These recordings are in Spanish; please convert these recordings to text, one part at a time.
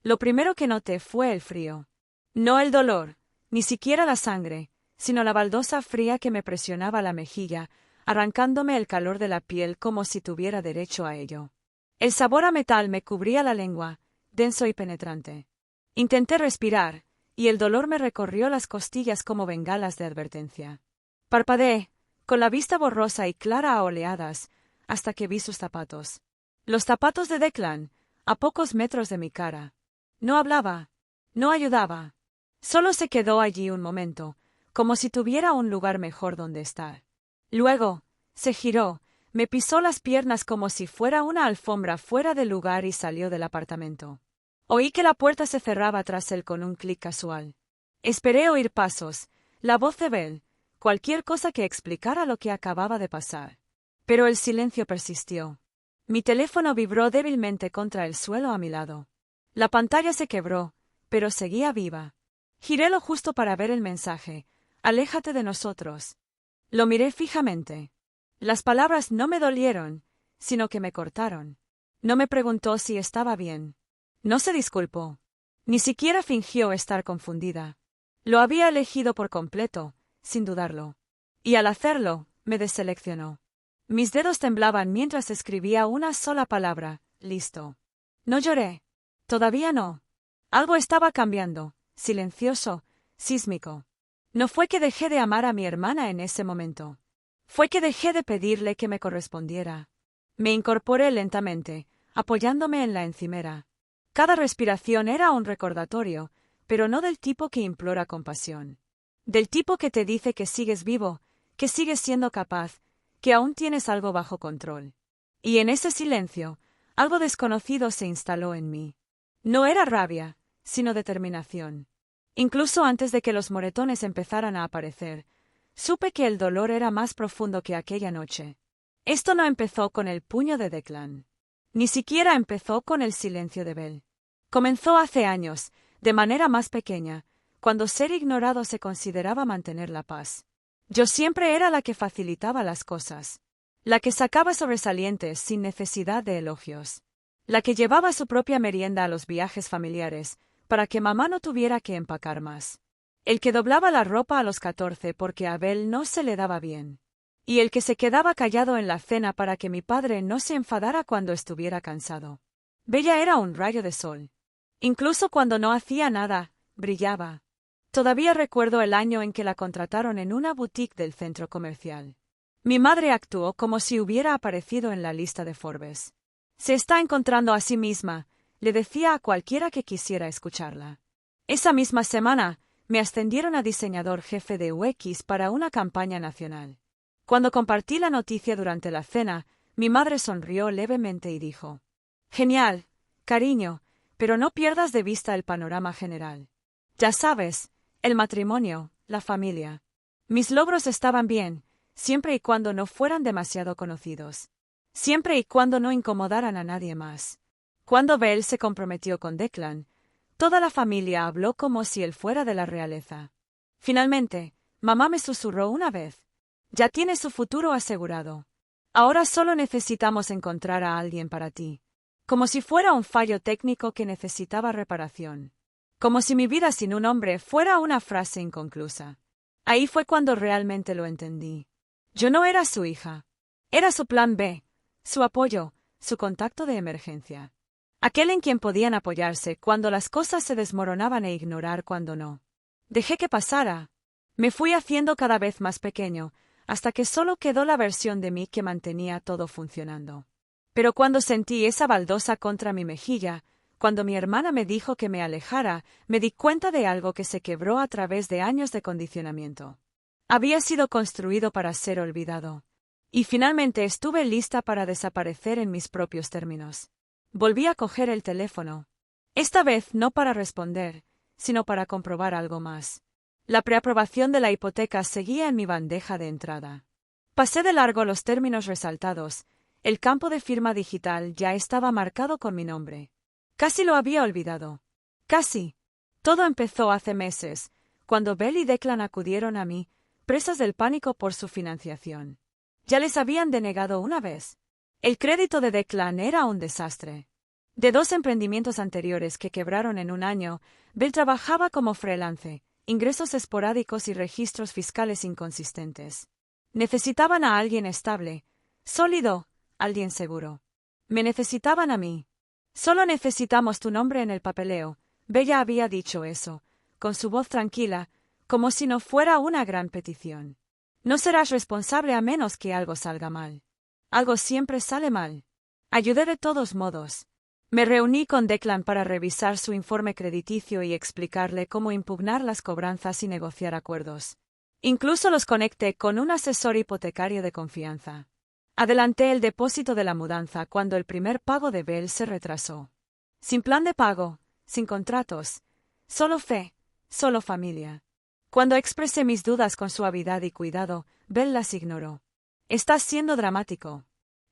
Lo primero que noté fue el frío. No el dolor, ni siquiera la sangre, sino la baldosa fría que me presionaba la mejilla, arrancándome el calor de la piel como si tuviera derecho a ello. El sabor a metal me cubría la lengua, denso y penetrante. Intenté respirar, y el dolor me recorrió las costillas como bengalas de advertencia. Parpadeé, con la vista borrosa y clara a oleadas, hasta que vi sus zapatos. Los zapatos de Declan, a pocos metros de mi cara. No hablaba, no ayudaba. Solo se quedó allí un momento, como si tuviera un lugar mejor donde estar. Luego, se giró, me pisó las piernas como si fuera una alfombra fuera de lugar y salió del apartamento. Oí que la puerta se cerraba tras él con un clic casual. Esperé oír pasos, la voz de Belle, cualquier cosa que explicara lo que acababa de pasar. Pero el silencio persistió. Mi teléfono vibró débilmente contra el suelo a mi lado. La pantalla se quebró, pero seguía viva. Giré lo justo para ver el mensaje: «Aléjate de nosotros». Lo miré fijamente. Las palabras no me dolieron, sino que me cortaron. No me preguntó si estaba bien. No se disculpó. Ni siquiera fingió estar confundida. Lo había elegido por completo, sin dudarlo. Y al hacerlo, me deseleccionó. Mis dedos temblaban mientras escribía una sola palabra: listo. No lloré. Todavía no. Algo estaba cambiando, silencioso, sísmico. No fue que dejé de amar a mi hermana en ese momento. Fue que dejé de pedirle que me correspondiera. Me incorporé lentamente, apoyándome en la encimera. Cada respiración era un recordatorio, pero no del tipo que implora compasión. Del tipo que te dice que sigues vivo, que sigues siendo capaz, que aún tienes algo bajo control. Y en ese silencio, algo desconocido se instaló en mí. No era rabia, sino determinación. Incluso antes de que los moretones empezaran a aparecer, supe que el dolor era más profundo que aquella noche. Esto no empezó con el puño de Declan. Ni siquiera empezó con el silencio de Belle. Comenzó hace años, de manera más pequeña, cuando ser ignorado se consideraba mantener la paz. Yo siempre era la que facilitaba las cosas. La que sacaba sobresalientes sin necesidad de elogios. La que llevaba su propia merienda a los viajes familiares, para que mamá no tuviera que empacar más. El que doblaba la ropa a los 14 porque a Belle no se le daba bien. Y el que se quedaba callado en la cena para que mi padre no se enfadara cuando estuviera cansado. Bella era un rayo de sol. Incluso cuando no hacía nada, brillaba. Todavía recuerdo el año en que la contrataron en una boutique del centro comercial. Mi madre actuó como si hubiera aparecido en la lista de Forbes. Se está encontrando a sí misma, le decía a cualquiera que quisiera escucharla. Esa misma semana, me ascendieron a diseñador jefe de UX para una campaña nacional. Cuando compartí la noticia durante la cena, mi madre sonrió levemente y dijo: «Genial, cariño, pero no pierdas de vista el panorama general. Ya sabes, el matrimonio, la familia. Mis logros estaban bien, siempre y cuando no fueran demasiado conocidos. Siempre y cuando no incomodaran a nadie más». Cuando Belle se comprometió con Declan, toda la familia habló como si él fuera de la realeza. Finalmente, mamá me susurró una vez: «Ya tienes su futuro asegurado. Ahora solo necesitamos encontrar a alguien para ti». Como si fuera un fallo técnico que necesitaba reparación. Como si mi vida sin un hombre fuera una frase inconclusa. Ahí fue cuando realmente lo entendí. Yo no era su hija. Era su plan B, su apoyo, su contacto de emergencia. Aquel en quien podían apoyarse cuando las cosas se desmoronaban e ignorar cuando no. Dejé que pasara. Me fui haciendo cada vez más pequeño, hasta que solo quedó la versión de mí que mantenía todo funcionando. Pero cuando sentí esa baldosa contra mi mejilla, cuando mi hermana me dijo que me alejara, me di cuenta de algo que se quebró a través de años de condicionamiento. Había sido construido para ser olvidado. Y finalmente estuve lista para desaparecer en mis propios términos. Volví a coger el teléfono. Esta vez no para responder, sino para comprobar algo más. La preaprobación de la hipoteca seguía en mi bandeja de entrada. Pasé de largo los términos resaltados. El campo de firma digital ya estaba marcado con mi nombre. Casi lo había olvidado. Casi. Todo empezó hace meses, cuando Belle y Declan acudieron a mí, presas del pánico por su financiación. Ya les habían denegado una vez. El crédito de Declan era un desastre. De 2 emprendimientos anteriores que quebraron en un año, Bell trabajaba como freelance, ingresos esporádicos y registros fiscales inconsistentes. Necesitaban a alguien estable, sólido, alguien seguro. Me necesitaban a mí. Solo necesitamos tu nombre en el papeleo. Bella había dicho eso, con su voz tranquila, como si no fuera una gran petición. No serás responsable a menos que algo salga mal. Algo siempre sale mal. Ayudé de todos modos. Me reuní con Declan para revisar su informe crediticio y explicarle cómo impugnar las cobranzas y negociar acuerdos. Incluso los conecté con un asesor hipotecario de confianza. Adelanté el depósito de la mudanza cuando el primer pago de Bell se retrasó. Sin plan de pago, sin contratos, solo fe, solo familia. Cuando expresé mis dudas con suavidad y cuidado, Bell las ignoró. Estás siendo dramático.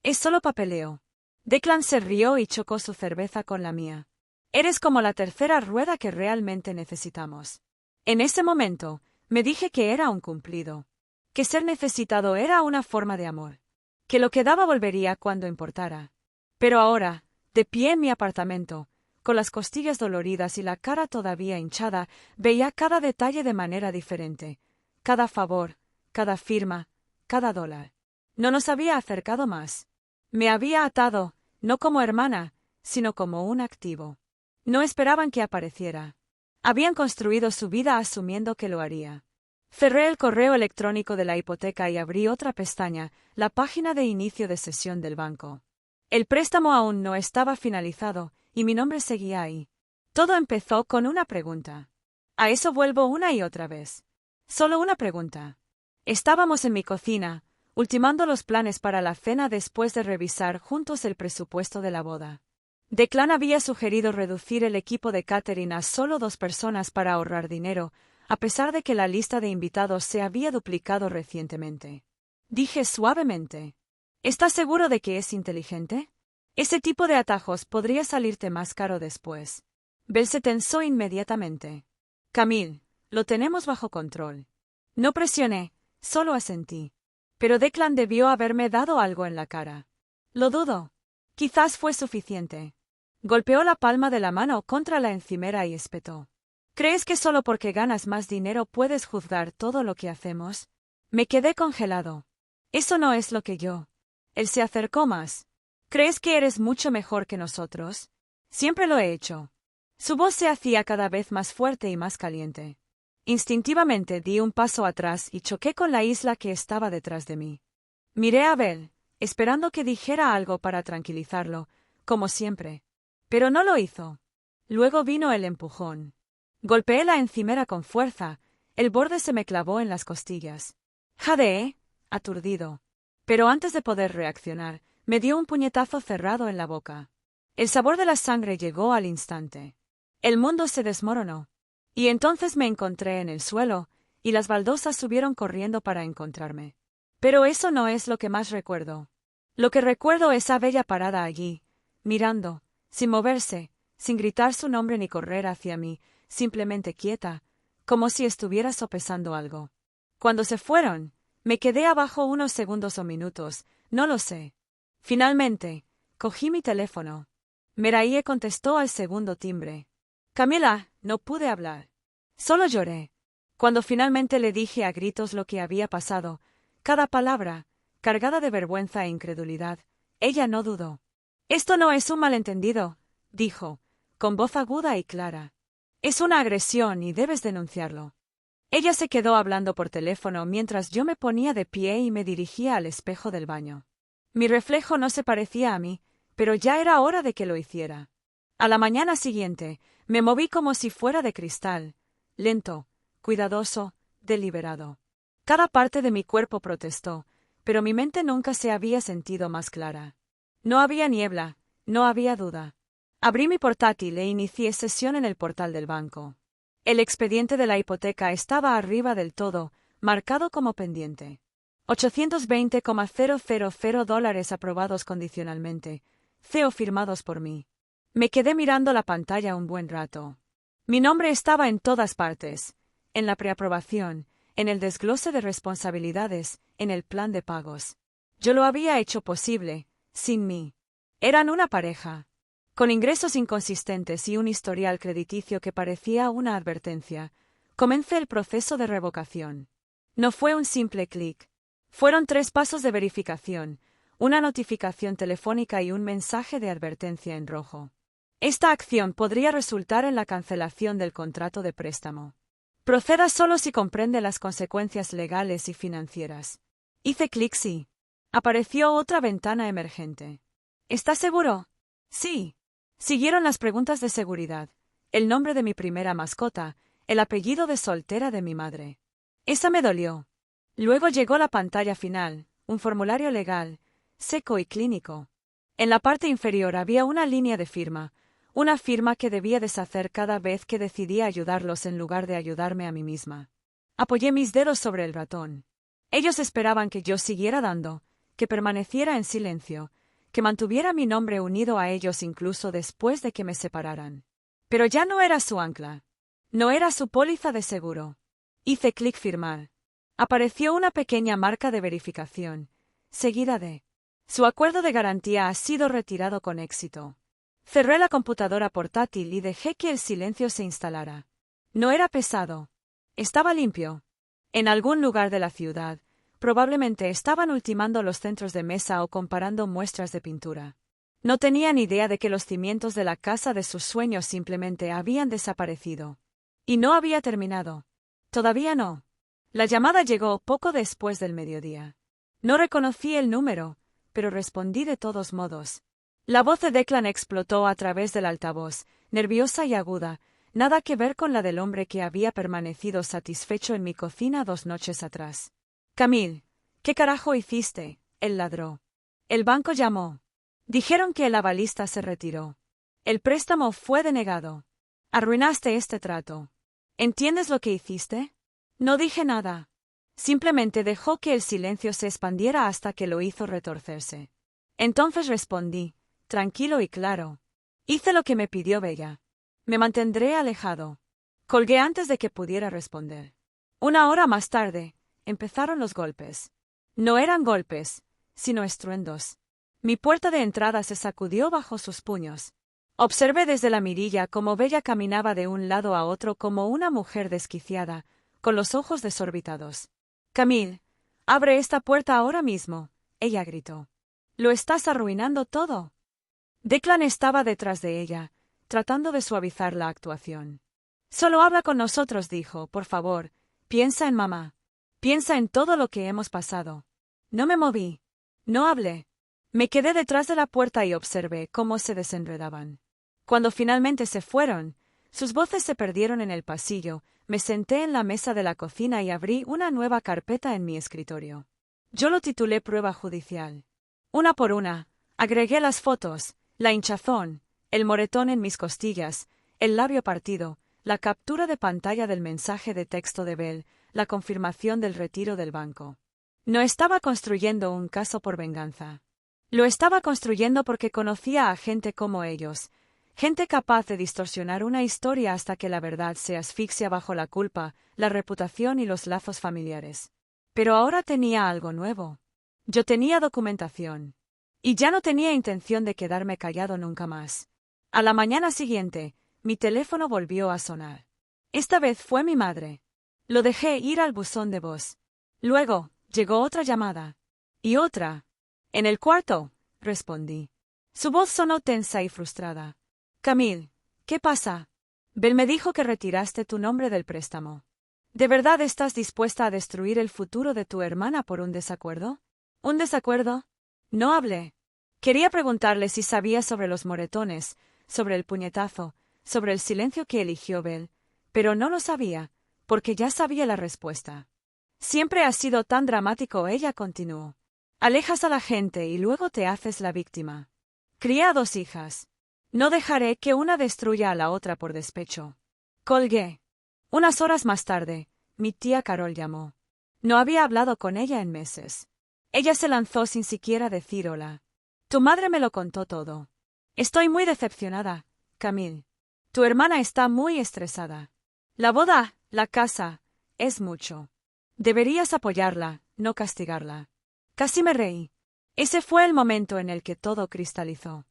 Es solo papeleo. Declan se rió y chocó su cerveza con la mía. Eres como la tercera rueda que realmente necesitamos. En ese momento, me dije que era un cumplido. Que ser necesitado era una forma de amor. Que lo que daba volvería cuando importara. Pero ahora, de pie en mi apartamento, con las costillas doloridas y la cara todavía hinchada, veía cada detalle de manera diferente. Cada favor, cada firma, cada dólar. No nos había acercado más. Me había atado, no como hermana, sino como un activo. No esperaban que apareciera. Habían construido su vida asumiendo que lo haría. Cerré el correo electrónico de la hipoteca y abrí otra pestaña, la página de inicio de sesión del banco. El préstamo aún no estaba finalizado, y mi nombre seguía ahí. Todo empezó con una pregunta. A eso vuelvo una y otra vez. Solo una pregunta. Estábamos en mi cocina, ultimando los planes para la cena después de revisar juntos el presupuesto de la boda. Declan había sugerido reducir el equipo de catering a solo 2 personas para ahorrar dinero, a pesar de que la lista de invitados se había duplicado recientemente. Dije suavemente: ¿estás seguro de que es inteligente? Ese tipo de atajos podría salirte más caro después. Bell se tensó inmediatamente. Camille, lo tenemos bajo control. No presioné, solo asentí. Pero Declan debió haberme dado algo en la cara. Lo dudo. Quizás fue suficiente. Golpeó la palma de la mano contra la encimera y espetó. ¿Crees que solo porque ganas más dinero puedes juzgar todo lo que hacemos? Me quedé congelado. Eso no es lo que yo. Él se acercó más. ¿Crees que eres mucho mejor que nosotros? Siempre lo he hecho. Su voz se hacía cada vez más fuerte y más caliente. Instintivamente di un paso atrás y choqué con la isla que estaba detrás de mí. Miré a Bell, esperando que dijera algo para tranquilizarlo, como siempre. Pero no lo hizo. Luego vino el empujón. Golpeé la encimera con fuerza, el borde se me clavó en las costillas. Jadeé, aturdido. Pero antes de poder reaccionar, me dio un puñetazo cerrado en la boca. El sabor de la sangre llegó al instante. El mundo se desmoronó. Y entonces me encontré en el suelo, y las baldosas subieron corriendo para encontrarme. Pero eso no es lo que más recuerdo. Lo que recuerdo es a Bella parada allí, mirando, sin moverse, sin gritar su nombre ni correr hacia mí, simplemente quieta, como si estuviera sopesando algo. Cuando se fueron, me quedé abajo unos segundos o minutos, no lo sé. Finalmente, cogí mi teléfono. Meraye contestó al segundo timbre. Camila, no pude hablar. Solo lloré. Cuando finalmente le dije a gritos lo que había pasado, cada palabra, cargada de vergüenza e incredulidad, ella no dudó. Esto no es un malentendido, dijo, con voz aguda y clara. Es una agresión y debes denunciarlo. Ella se quedó hablando por teléfono mientras yo me ponía de pie y me dirigía al espejo del baño. Mi reflejo no se parecía a mí, pero ya era hora de que lo hiciera. A la mañana siguiente, me moví como si fuera de cristal, lento, cuidadoso, deliberado. Cada parte de mi cuerpo protestó, pero mi mente nunca se había sentido más clara. No había niebla, no había duda. Abrí mi portátil e inicié sesión en el portal del banco. El expediente de la hipoteca estaba arriba del todo, marcado como pendiente. $820,000 aprobados condicionalmente, CEO firmados por mí. Me quedé mirando la pantalla un buen rato. Mi nombre estaba en todas partes, en la preaprobación, en el desglose de responsabilidades, en el plan de pagos. Yo lo había hecho posible, sin mí. Eran una pareja. Con ingresos inconsistentes y un historial crediticio que parecía una advertencia, comencé el proceso de revocación. No fue un simple clic. Fueron 3 pasos de verificación, una notificación telefónica y un mensaje de advertencia en rojo. Esta acción podría resultar en la cancelación del contrato de préstamo. Proceda solo si comprende las consecuencias legales y financieras. Hice clic sí. Apareció otra ventana emergente. ¿Estás seguro? Sí. Siguieron las preguntas de seguridad, el nombre de mi primera mascota, el apellido de soltera de mi madre. Esa me dolió. Luego llegó la pantalla final, un formulario legal, seco y clínico. En la parte inferior había una línea de firma, una firma que debía deshacer cada vez que decidía ayudarlos en lugar de ayudarme a mí misma. Apoyé mis dedos sobre el ratón. Ellos esperaban que yo siguiera dando, que permaneciera en silencio, que mantuviera mi nombre unido a ellos incluso después de que me separaran. Pero ya no era su ancla. No era su póliza de seguro. Hice clic firmar. Apareció una pequeña marca de verificación, seguida de: su acuerdo de garantía ha sido retirado con éxito. Cerré la computadora portátil y dejé que el silencio se instalara. No era pesado. Estaba limpio. En algún lugar de la ciudad, probablemente estaban ultimando los centros de mesa o comparando muestras de pintura. No tenían idea de que los cimientos de la casa de sus sueños simplemente habían desaparecido. Y no había terminado. Todavía no. La llamada llegó poco después del mediodía. No reconocí el número, pero respondí de todos modos. La voz de Declan explotó a través del altavoz, nerviosa y aguda, nada que ver con la del hombre que había permanecido satisfecho en mi cocina 2 noches atrás. Camille, ¿qué carajo hiciste? Él ladró. El banco llamó. Dijeron que el avalista se retiró. El préstamo fue denegado. Arruinaste este trato. ¿Entiendes lo que hiciste? No dije nada. Simplemente dejó que el silencio se expandiera hasta que lo hizo retorcerse. Entonces respondí, tranquilo y claro. Hice lo que me pidió Bella. Me mantendré alejado. Colgué antes de que pudiera responder. 1 hora más tarde, empezaron los golpes. No eran golpes, sino estruendos. Mi puerta de entrada se sacudió bajo sus puños. Observé desde la mirilla cómo Bella caminaba de un lado a otro como una mujer desquiciada, con los ojos desorbitados. Camille, abre esta puerta ahora mismo, ella gritó. Lo estás arruinando todo. Declan estaba detrás de ella, tratando de suavizar la actuación. Solo habla con nosotros, dijo, por favor, piensa en mamá. Piensa en todo lo que hemos pasado. No me moví. No hablé. Me quedé detrás de la puerta y observé cómo se desenredaban. Cuando finalmente se fueron, sus voces se perdieron en el pasillo, me senté en la mesa de la cocina y abrí una nueva carpeta en mi escritorio. Yo lo titulé Prueba Judicial. Una por una, agregué las fotos, la hinchazón, el moretón en mis costillas, el labio partido, la captura de pantalla del mensaje de texto de Bell, la confirmación del retiro del banco. No estaba construyendo un caso por venganza. Lo estaba construyendo porque conocía a gente como ellos, gente capaz de distorsionar una historia hasta que la verdad se asfixia bajo la culpa, la reputación y los lazos familiares. Pero ahora tenía algo nuevo. Yo tenía documentación. Y ya no tenía intención de quedarme callado nunca más. A la mañana siguiente, mi teléfono volvió a sonar. Esta vez fue mi madre. Lo dejé ir al buzón de voz. Luego, llegó otra llamada. Y otra. En el cuarto, respondí. Su voz sonó tensa y frustrada. Camille, ¿qué pasa? Bell me dijo que retiraste tu nombre del préstamo. ¿De verdad estás dispuesta a destruir el futuro de tu hermana por un desacuerdo? ¿Un desacuerdo? No hablé. Quería preguntarle si sabía sobre los moretones, sobre el puñetazo, sobre el silencio que eligió Bell, pero no lo sabía, porque ya sabía la respuesta. Siempre has sido tan dramático, ella continuó. Alejas a la gente y luego te haces la víctima. Crié a 2 hijas. No dejaré que una destruya a la otra por despecho. Colgué. Unas horas más tarde, mi tía Carol llamó. No había hablado con ella en meses. Ella se lanzó sin siquiera decir hola. Tu madre me lo contó todo. Estoy muy decepcionada, Camille. Tu hermana está muy estresada. La boda, la casa, es mucho. Deberías apoyarla, no castigarla. Casi me reí. Ese fue el momento en el que todo cristalizó.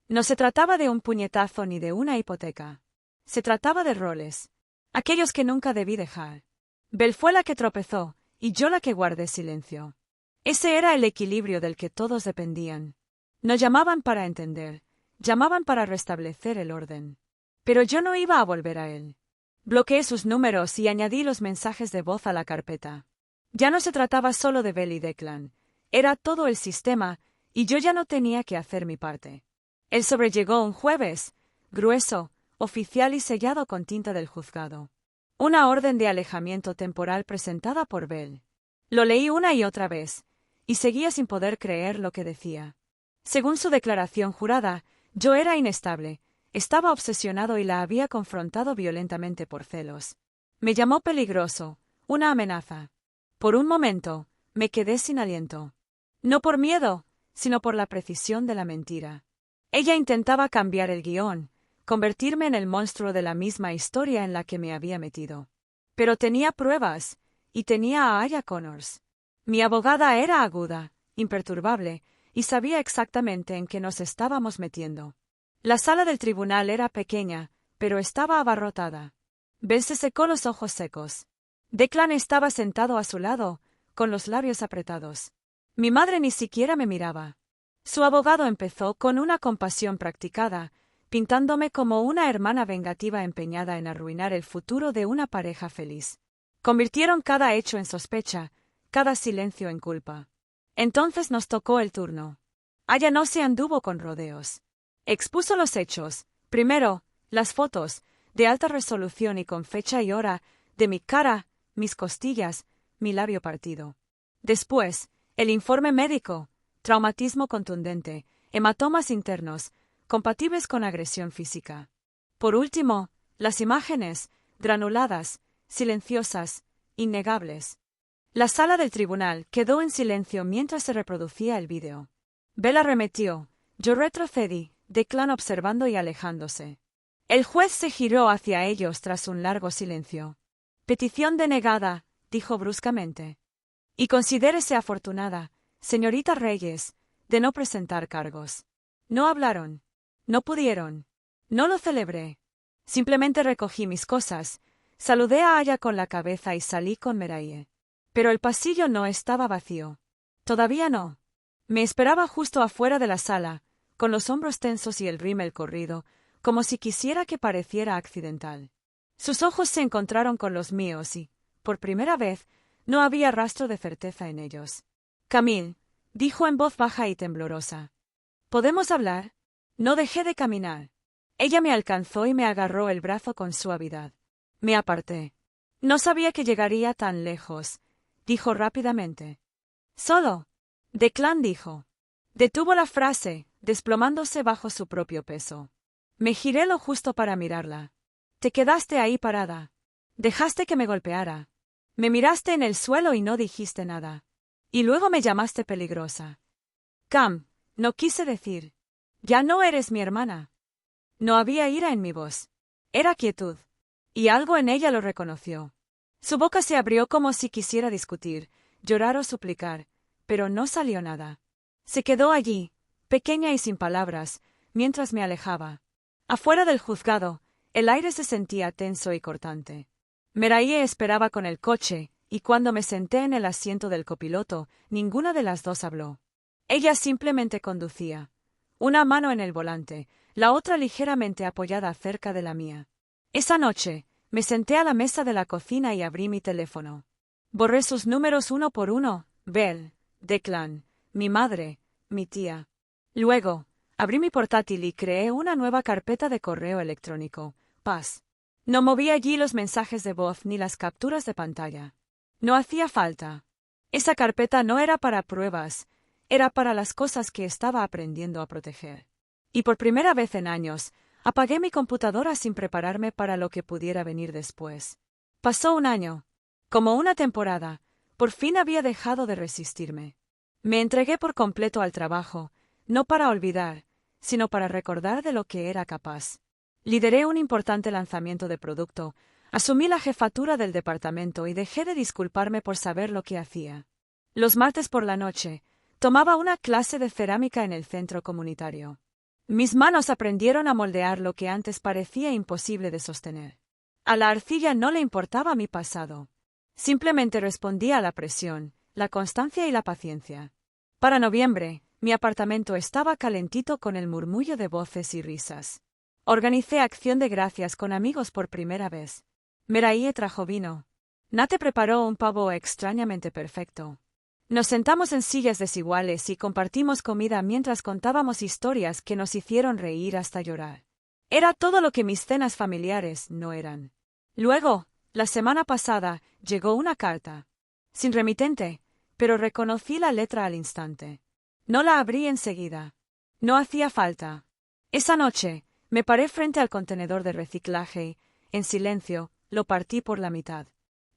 No se trataba de un puñetazo ni de una hipoteca. Se trataba de roles. Aquellos que nunca debí dejar. Belle fue la que tropezó, y yo la que guardé silencio. Ese era el equilibrio del que todos dependían. No llamaban para entender, llamaban para restablecer el orden. Pero yo no iba a volver a él. Bloqueé sus números y añadí los mensajes de voz a la carpeta. Ya no se trataba solo de Belle y Declan. Era todo el sistema, y yo ya no tenía que hacer mi parte. El sobre llegó un jueves, grueso, oficial y sellado con tinta del juzgado. Una orden de alejamiento temporal presentada por Belle. Lo leí una y otra vez, y seguía sin poder creer lo que decía. Según su declaración jurada, yo era inestable, estaba obsesionado y la había confrontado violentamente por celos. Me llamó peligroso, una amenaza. Por un momento, me quedé sin aliento. No por miedo, sino por la precisión de la mentira. Ella intentaba cambiar el guión, convertirme en el monstruo de la misma historia en la que me había metido. Pero tenía pruebas, y tenía a Aya Connors. Mi abogada era aguda, imperturbable, y sabía exactamente en qué nos estábamos metiendo. La sala del tribunal era pequeña, pero estaba abarrotada. Belle se secó los ojos secos. Declan estaba sentado a su lado, con los labios apretados. Mi madre ni siquiera me miraba. Su abogado empezó con una compasión practicada, pintándome como una hermana vengativa empeñada en arruinar el futuro de una pareja feliz. Convirtieron cada hecho en sospecha, cada silencio en culpa. Entonces nos tocó el turno. Aya no se anduvo con rodeos. Expuso los hechos. Primero, las fotos, de alta resolución y con fecha y hora, de mi cara, mis costillas, mi labio partido. Después, el informe médico, traumatismo contundente, hematomas internos, compatibles con agresión física. Por último, las imágenes, granuladas, silenciosas, innegables. La sala del tribunal quedó en silencio mientras se reproducía el vídeo. Belle arremetió, yo retrocedí, Declan observando y alejándose. El juez se giró hacia ellos tras un largo silencio. Petición denegada, dijo bruscamente. Y considérese afortunada, señorita Reyes, de no presentar cargos. No hablaron. No pudieron. No lo celebré. Simplemente recogí mis cosas, saludé a Aya con la cabeza y salí con Meraye. Pero el pasillo no estaba vacío. Todavía no. Me esperaba justo afuera de la sala, con los hombros tensos y el rímel corrido, como si quisiera que pareciera accidental. Sus ojos se encontraron con los míos y, por primera vez, no había rastro de certeza en ellos. Camille, dijo en voz baja y temblorosa. ¿Podemos hablar? No dejé de caminar. Ella me alcanzó y me agarró el brazo con suavidad. Me aparté. No sabía que llegaría tan lejos, dijo rápidamente. Solo. Declan dijo. Detuvo la frase, desplomándose bajo su propio peso. Me giré lo justo para mirarla. Te quedaste ahí parada. Dejaste que me golpeara. Me miraste en el suelo y no dijiste nada. Y luego me llamaste peligrosa. Cam, no quise decir. Ya no eres mi hermana. No había ira en mi voz. Era quietud. Y algo en ella lo reconoció. Su boca se abrió como si quisiera discutir, llorar o suplicar, pero no salió nada. Se quedó allí, pequeña y sin palabras, mientras me alejaba. Afuera del juzgado, el aire se sentía tenso y cortante. Meraye esperaba con el coche, y cuando me senté en el asiento del copiloto, ninguna de las dos habló. Ella simplemente conducía. Una mano en el volante, la otra ligeramente apoyada cerca de la mía. Esa noche, me senté a la mesa de la cocina y abrí mi teléfono. Borré sus números uno por uno, Belle, Declan, mi madre, mi tía. Luego, abrí mi portátil y creé una nueva carpeta de correo electrónico, Paz. No moví allí los mensajes de voz ni las capturas de pantalla. No hacía falta. Esa carpeta no era para pruebas, era para las cosas que estaba aprendiendo a proteger. Y por primera vez en años, apagué mi computadora sin prepararme para lo que pudiera venir después. Pasó un año. Como una temporada, por fin había dejado de resistirme. Me entregué por completo al trabajo, no para olvidar, sino para recordar de lo que era capaz. Lideré un importante lanzamiento de producto, asumí la jefatura del departamento y dejé de disculparme por saber lo que hacía. Los martes por la noche, tomaba una clase de cerámica en el centro comunitario. Mis manos aprendieron a moldear lo que antes parecía imposible de sostener. A la arcilla no le importaba mi pasado. Simplemente respondía a la presión, la constancia y la paciencia. Para noviembre, mi apartamento estaba calentito con el murmullo de voces y risas. Organicé acción de gracias con amigos por primera vez. Meraye trajo vino. Nate preparó un pavo extrañamente perfecto. Nos sentamos en sillas desiguales y compartimos comida mientras contábamos historias que nos hicieron reír hasta llorar. Era todo lo que mis cenas familiares no eran. Luego, la semana pasada, llegó una carta. Sin remitente, pero reconocí la letra al instante. No la abrí enseguida. No hacía falta. Esa noche, me paré frente al contenedor de reciclaje y, en silencio, lo partí por la mitad.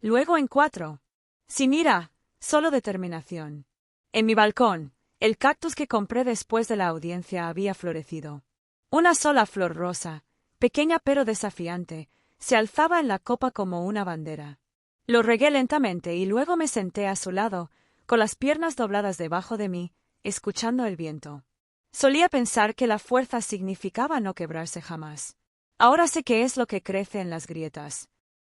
Luego en 4. Sin ira, solo determinación. En mi balcón, el cactus que compré después de la audiencia había florecido. Una sola flor rosa, pequeña pero desafiante, se alzaba en la copa como una bandera. Lo regué lentamente y luego me senté a su lado, con las piernas dobladas debajo de mí, escuchando el viento. Solía pensar que la fuerza significaba no quebrarse jamás. Ahora sé que es lo que crece en las grietas.